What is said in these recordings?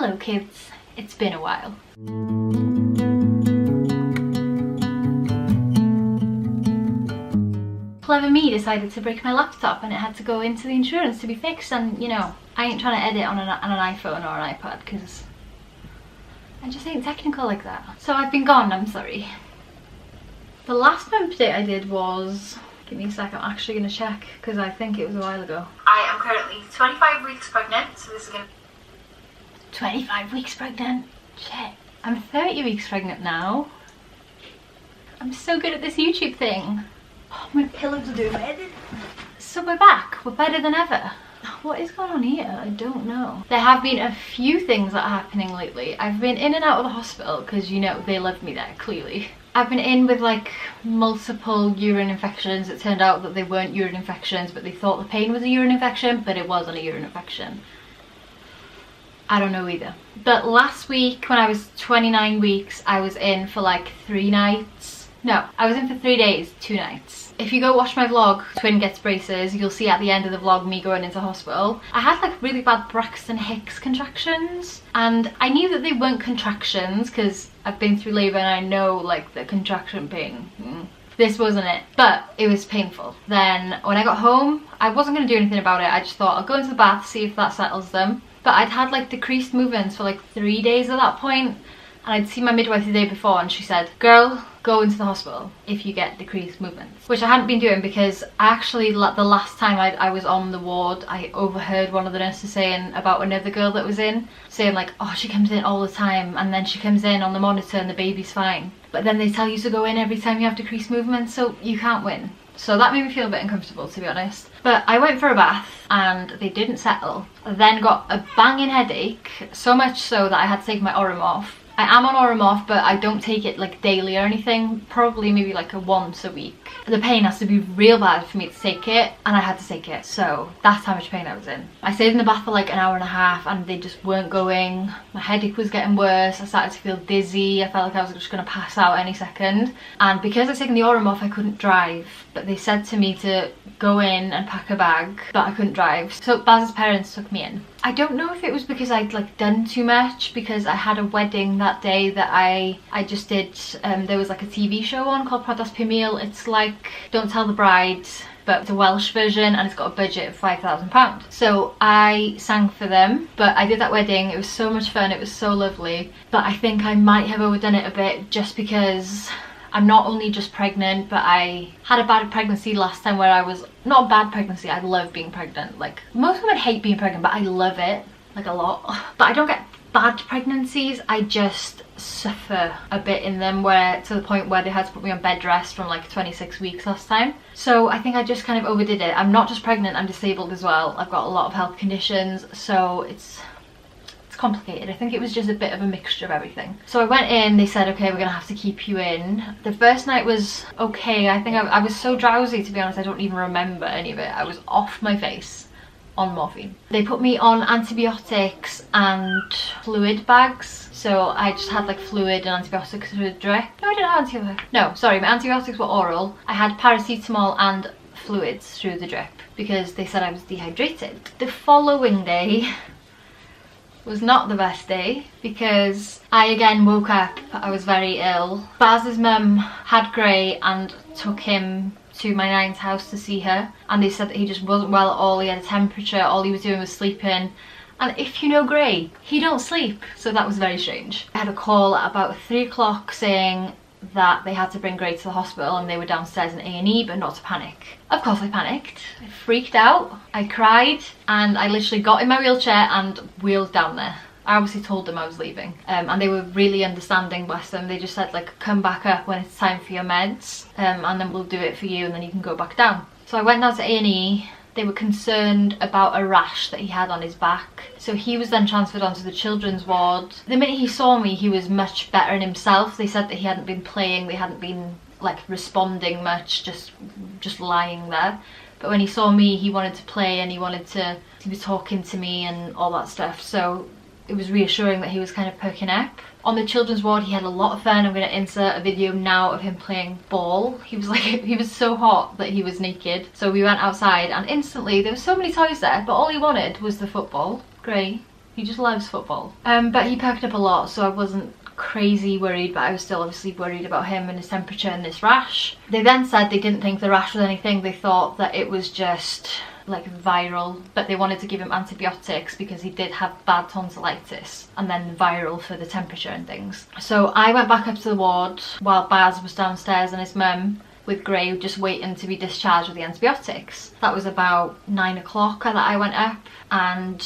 Hello kids, it's been a while. Clever me decided to break my laptop and it had to go into the insurance to be fixed, and you know, I ain't trying to edit on an iPhone or an iPad because I just ain't technical like that. So I've been gone, I'm sorry. The last Bumpdate I did was, give me a sec, I'm actually going to check because I think it was a while ago. I am currently 25 weeks pregnant, so this is going to... 25 weeks pregnant? Shit. I'm 30 weeks pregnant now. I'm so good at this YouTube thing. Oh, my pillows are doing my head in. So we're back. We're better than ever. What is going on here? I don't know. There have been a few things that are happening lately. I've been in and out of the hospital because, you know, they love me there, clearly. I've been in with like multiple urine infections. It turned out that they weren't urine infections, but they thought the pain was a urine infection, but it wasn't a urine infection. I don't know either. But last week when I was 29 weeks, I was in for like 3 nights. No, I was in for 3 days, 2 nights. If you go watch my vlog, Twin Gets Braces, you'll see at the end of the vlog me going into hospital. I had like really bad Braxton Hicks contractions, and I knew that they weren't contractions because I've been through labour and I know like the contraction pain. This wasn't it, but it was painful. Then when I got home, I wasn't going to do anything about it. I just thought I'll go into the bath, see if that settles them. But I'd had like decreased movements for like 3 days at that point, and I'd seen my midwife the day before and she said, girl, go into the hospital if you get decreased movements. Which I hadn't been doing because actually the last time I was on the ward, I overheard one of the nurses saying about another girl that was in, saying like, oh, she comes in all the time and then she comes in on the monitor and the baby's fine. But then they tell you to go in every time you have decreased movements, so you can't win. So that made me feel a bit uncomfortable, to be honest. But I went for a bath and they didn't settle. I then got a banging headache, so much so that I had to take my Orum off. I am on Orum off, but I don't take it like daily or anything, probably maybe like once a week. The pain has to be real bad for me to take it, and I had to take it, so that's how much pain I was in. I stayed in the bath for like an hour and a half and they just weren't going. My headache was getting worse, I started to feel dizzy, I felt like I was just going to pass out any second. And because I'd taken the Orum off, I couldn't drive, but they said to me to go in and pack a bag, but I couldn't drive. So Baz's parents took me in. I don't know if it was because I'd like done too much, because I had a wedding that day that I just did, there was like a TV show on called Pineal. It's like Don't Tell the Bride, but it's a Welsh version and it's got a budget of £5,000. So I sang for them, but I did that wedding. It was so much fun, it was so lovely, but I think I might have overdone it a bit just because I'm not only just pregnant, but I had a bad pregnancy last time where I was, not a bad pregnancy, I love being pregnant. Like, most women hate being pregnant, but I love it, like a lot. But I don't get bad pregnancies, I just suffer a bit in them, where to the point where they had to put me on bed rest from like 26 weeks last time. So I think I just kind of overdid it. I'm not just pregnant, I'm disabled as well. I've got a lot of health conditions, so it's complicated. I think it was just a bit of a mixture of everything. So I went in, they said, okay, we're gonna have to keep you in. The first night was okay. I think I was so drowsy, to be honest, I don't even remember any of it. I was off my face on morphine. They put me on antibiotics and fluid bags. So I just had like fluid and antibiotics through the drip. No, I didn't have antibiotics. No, sorry, my antibiotics were oral. I had paracetamol and fluids through the drip because they said I was dehydrated. The following day was not the best day because I again woke up, I was very ill. Baz's mum had Gray and took him to my nan's house to see her, and they said that he just wasn't well at all. He had a temperature, all he was doing was sleeping, and if you know Gray, he don't sleep, so that was very strange. I had a call at about 3 o'clock saying that they had to bring Gray to the hospital and they were downstairs in A&E, but not to panic. Of course I panicked, I freaked out, I cried, and I literally got in my wheelchair and wheeled down there. I obviously told them I was leaving, and they were really understanding, bless them. They just said like, come back up when it's time for your meds, and then we'll do it for you and then you can go back down. So I went down to A&E. They were concerned about a rash that he had on his back, so he was then transferred onto the children's ward. The minute he saw me, he was much better in himself. They said that he hadn't been playing, they hadn't been like responding much, just lying there. But when he saw me, he wanted to play and he was talking to me and all that stuff. So it was reassuring that he was kind of perking up. On the children's ward, he had a lot of fun. I'm going to insert a video now of him playing ball. He was so hot that he was naked. So we went outside and instantly there were so many toys there, but all he wanted was the football. Gray, He just loves football. But he perked up a lot, so I wasn't crazy worried, but I was still obviously worried about him and his temperature and this rash. They then said they didn't think the rash was anything. They thought that it was just like viral, but they wanted to give him antibiotics because he did have bad tonsillitis, and then viral for the temperature and things. So I went back up to the ward while Baz was downstairs and his mum with Gray just waiting to be discharged with the antibiotics. That was about 9 o'clock that I went up, and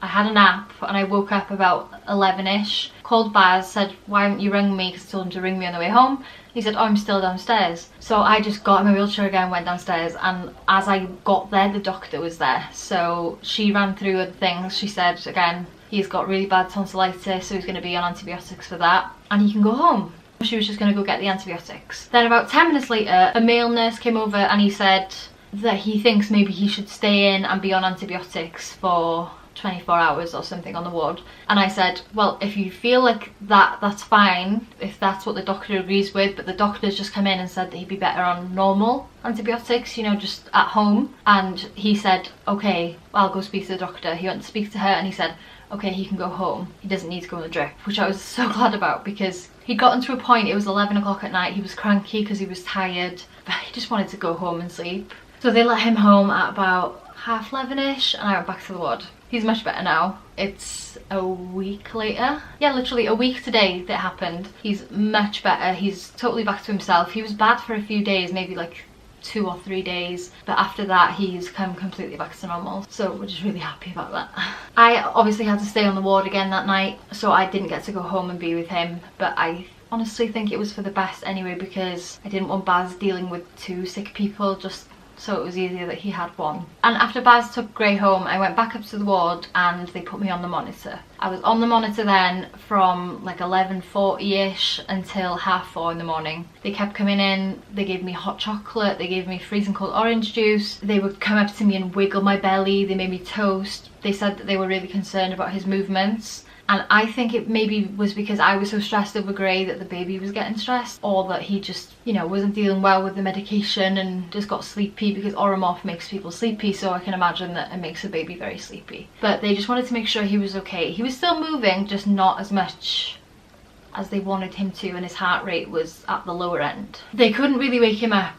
I had a nap and I woke up about 11ish, called Baz, said why haven't you rung me, because I told him to ring me on the way home. He said, oh, I'm still downstairs. So I just got in my wheelchair again, went downstairs, and as I got there the doctor was there. So she ran through other things. She said again, he's got really bad tonsillitis, so he's going to be on antibiotics for that and he can go home. She was just going to go get the antibiotics. Then about 10 minutes later a male nurse came over and he said that he thinks maybe he should stay in and be on antibiotics for 24 hours or something on the ward. And I said, well, if you feel like that's fine, if that's what the doctor agrees with, but the doctor's just come in and said that he'd be better on normal antibiotics, you know, just at home. And he said, okay, I'll go speak to the doctor. He went to speak to her and he said, okay, he can go home, he doesn't need to go on the drip, which I was so glad about, because he'd gotten to a point, it was 11 o'clock at night, he was cranky because he was tired, but he just wanted to go home and sleep. So they let him home at about 11ish and I went back to the ward. He's much better now. It's a week later. Yeah, literally a week today that happened. He's much better. He's totally back to himself. He was bad for a few days, maybe like 2 or 3 days, but after that he's come completely back to normal, so we're just really happy about that. I obviously had to stay on the ward again that night, so I didn't get to go home and be with him, but I honestly think it was for the best anyway, because I didn't want Baz dealing with 2 sick people, just so it was easier that he had one. And after Baz took Gray home, I went back up to the ward and they put me on the monitor. I was on the monitor then from like 11:40ish until 4:30 in the morning. They kept coming in, they gave me hot chocolate, they gave me freezing cold orange juice, they would come up to me and wiggle my belly, they made me toast. They said that they were really concerned about his movements. And I think it maybe was because I was so stressed over Gray that the baby was getting stressed, or that he just, you know, wasn't dealing well with the medication and just got sleepy, because Oromorph makes people sleepy, so I can imagine that it makes a baby very sleepy. But they just wanted to make sure he was okay. He was still moving, just not as much as they wanted him to, and his heart rate was at the lower end. They couldn't really wake him up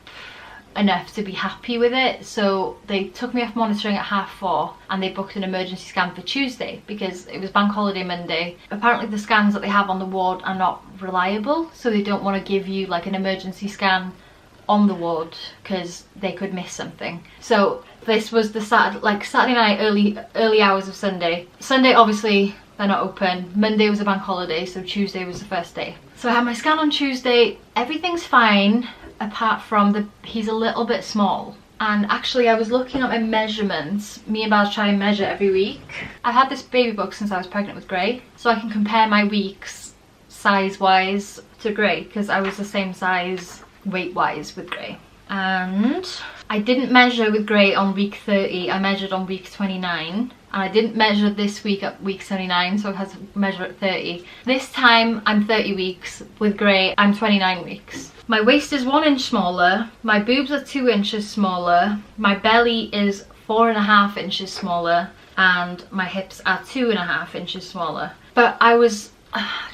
enough to be happy with it, so they took me off monitoring at 4:30 and they booked an emergency scan for Tuesday because it was bank holiday Monday. Apparently the scans that they have on the ward are not reliable, so they don't want to give you like an emergency scan on the ward because they could miss something. So this was the Saturday night, early hours of Sunday. Sunday obviously they're not open. Monday was a bank holiday, so Tuesday was the first day. So I had my scan on Tuesday. Everything's fine apart from he's a little bit small. And actually I was looking at my measurements. Me and Baz try and measure every week. I've had this baby book since I was pregnant with Gray, so I can compare my weeks size wise to Gray, because I was the same size weight wise with Gray. And I didn't measure with Gray on week 30, I measured on week 29. And I didn't measure this week at week 79, so I had to measure at 30. This time I'm 30 weeks, with Gray I'm 29 weeks. My waist is 1 inch smaller, my boobs are 2 inches smaller, my belly is 4.5 inches smaller, and my hips are 2.5 inches smaller. But I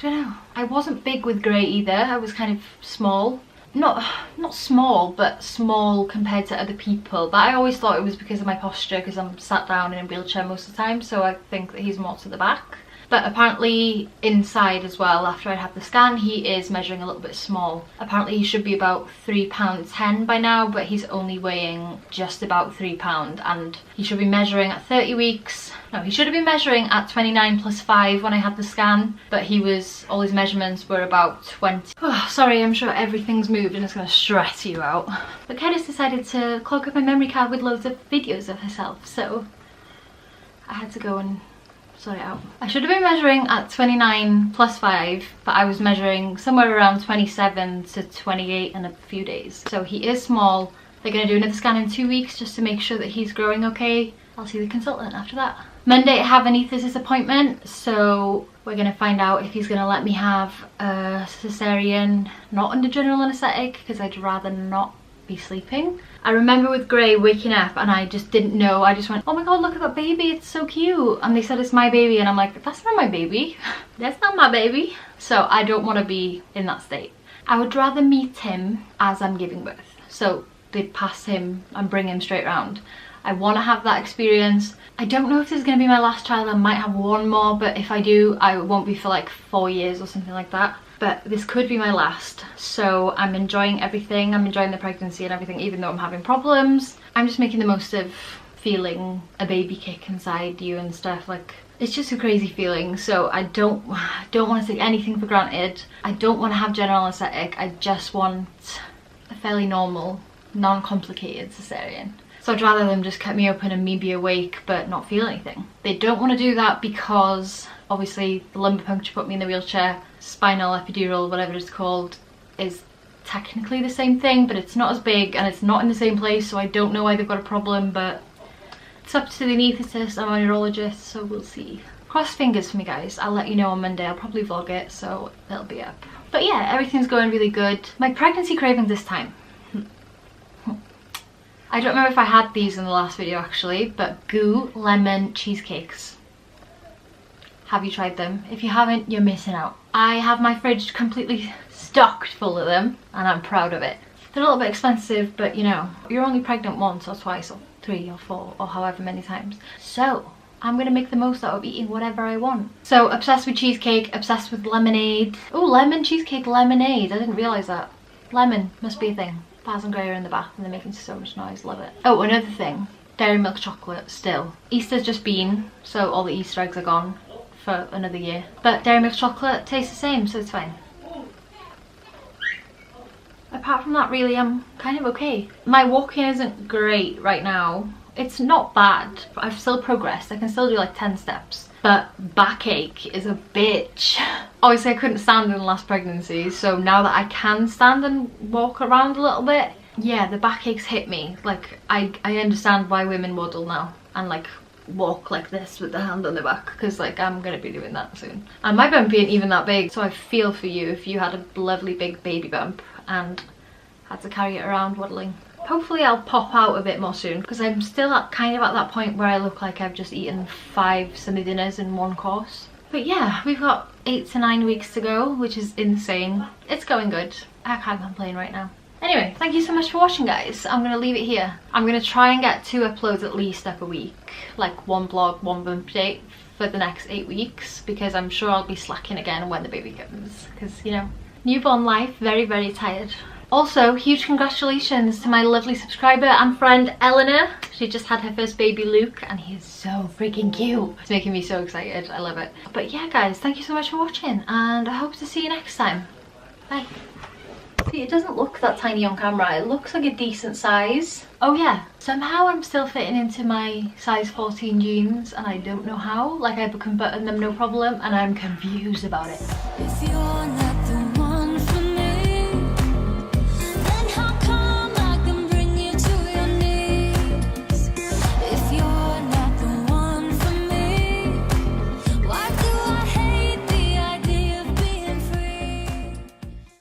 don't know, I wasn't big with Gray either. I was kind of small. Not small, but small compared to other people. But I always thought it was because of my posture, because I'm sat down in a wheelchair most of the time, so I think that he's more to the back. But apparently inside as well, after I had the scan, he is measuring a little bit small. Apparently he should be about £3.10 by now, but he's only weighing just about £3, and he should be measuring at 30 weeks. No, he should have been measuring at 29 plus 5 when I had the scan, but all his measurements were about 20. Oh, sorry, I'm sure everything's moved and it's going to stress you out. But Candice decided to clog up my memory card with loads of videos of herself, so I had to go and sort it out. I should have been measuring at 29 plus 5, but I was measuring somewhere around 27 to 28 in a few days. So he is small. They're going to do another scan in 2 weeks just to make sure that he's growing okay. I'll see the consultant after that. Monday I have an anaesthetist appointment, so we're going to find out if he's going to let me have a cesarean not under general anaesthetic, because I'd rather not be sleeping. I remember with Gray waking up and I just didn't know. I just went, oh my god, look at that baby, it's so cute. And they said it's my baby and I'm like, that's not my baby. That's not my baby. So I don't want to be in that state. I would rather meet him as I'm giving birth. So they'd pass him and bring him straight round. I want to have that experience. I don't know if this is going to be my last child. I might have one more, but if I do, I won't be for like 4 years or something like that. But this could be my last. So I'm enjoying everything. I'm enjoying the pregnancy and everything, even though I'm having problems. I'm just making the most of feeling a baby kick inside you and stuff. Like, it's just a crazy feeling. So I don't want to take anything for granted. I don't want to have general anaesthetic. I just want a fairly normal, non-complicated cesarean. So I'd rather them just cut me open and me be awake but not feel anything. They don't want to do that because obviously the lumbar puncture put me in the wheelchair. Spinal epidural, whatever it's called, is technically the same thing, but it's not as big and it's not in the same place, so I don't know why they've got a problem, but it's up to the anaesthetist and my neurologist, so we'll see. Cross fingers for me, guys. I'll let you know on Monday. I'll probably vlog it, so it'll be up. But yeah, everything's going really good. My pregnancy cravings this time. I don't remember if I had these in the last video actually, but goo lemon cheesecakes. Have you tried them? If you haven't, you're missing out. I have my fridge completely stocked full of them and I'm proud of it. They're a little bit expensive, but you know, you're only pregnant once or twice or 3 or 4 or however many times. So I'm gonna make the most out of eating whatever I want. So obsessed with cheesecake, obsessed with lemonade. Oh, lemon cheesecake lemonade. I didn't realise that. Lemon must be a thing. Baz and Gray are in the bath and they're making so much noise, love it. Oh, another thing, dairy milk chocolate still. Easter's just been, so all the Easter eggs are gone for another year. But dairy milk chocolate tastes the same, so it's fine. Apart from that, really, I'm kind of okay. My walking isn't great right now. It's not bad. I've still progressed. I can still do like 10 steps. But backache is a bitch. Obviously I couldn't stand in the last pregnancy, so now that I can stand and walk around a little bit, yeah, the backaches hit me. Like, I understand why women waddle now and like walk like this with the hand on the back, because like I'm gonna be doing that soon. And my bump ain't even that big, so I feel for you if you had a lovely big baby bump and had to carry it around waddling. Hopefully I'll pop out a bit more soon, because I'm still kind of at that point where I look like I've just eaten 5 Sunday dinners in one course. But yeah, we've got 8 to 9 weeks to go, which is insane. It's going good. I can't complain right now. Anyway, thank you so much for watching, guys. I'm going to leave it here. I'm going to try and get 2 uploads at least up a week. Like 1 vlog, 1 bump date for the next 8 weeks, because I'm sure I'll be slacking again when the baby comes. Because, you know, newborn life, very, very tired. Also, huge congratulations to my lovely subscriber and friend Eleanor. She just had her first baby Luke and he is so freaking cute. It's making me so excited. I love it. But yeah, guys, thank you so much for watching and I hope to see you next time. Bye. See, it doesn't look that tiny on camera. It looks like a decent size. Oh yeah, somehow I'm still fitting into my size 14 jeans and I don't know how. Like, I can button them no problem and I'm confused about it.